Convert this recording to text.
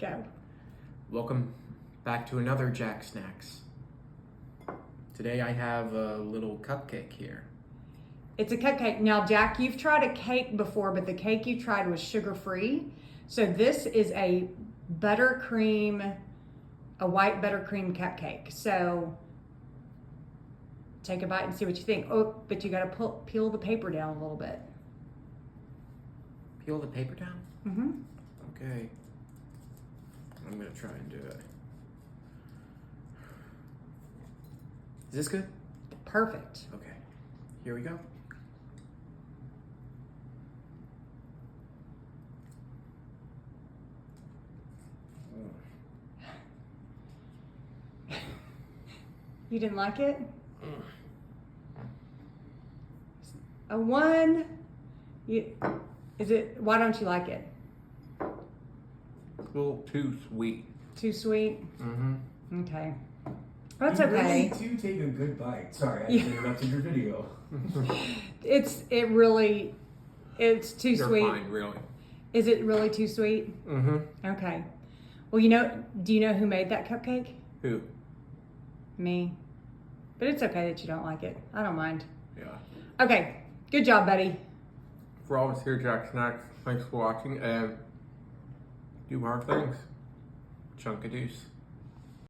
Go. Welcome back to another Jack Snacks. Today I have a little cupcake here. It's a cupcake. Now, Jack, you've tried a cake before, but the cake you tried was sugar-free. So this is a buttercream, a white buttercream cupcake. So take a bite and see what you think. Oh, but you gotta peel the paper down a little bit. Peel the paper down? Mm-hmm. Okay. I'm gonna try and do it. Is this good? Perfect. Okay. Here we go. You didn't like it? A 1. Why don't you like it? A little too sweet. Too sweet? Mm-hmm. Okay. That's You okay. really do take a good bite. Sorry, I interrupted your video. It's too They're sweet. fine, really. Is it really too sweet? Mm-hmm. Okay. Well, do you know who made that cupcake? Who? Me. But it's okay that you don't like it. I don't mind. Yeah. Okay. Good job, buddy. For all of us here, Jack Snacks, thanks for watching, and do hard things. Chunkadoos.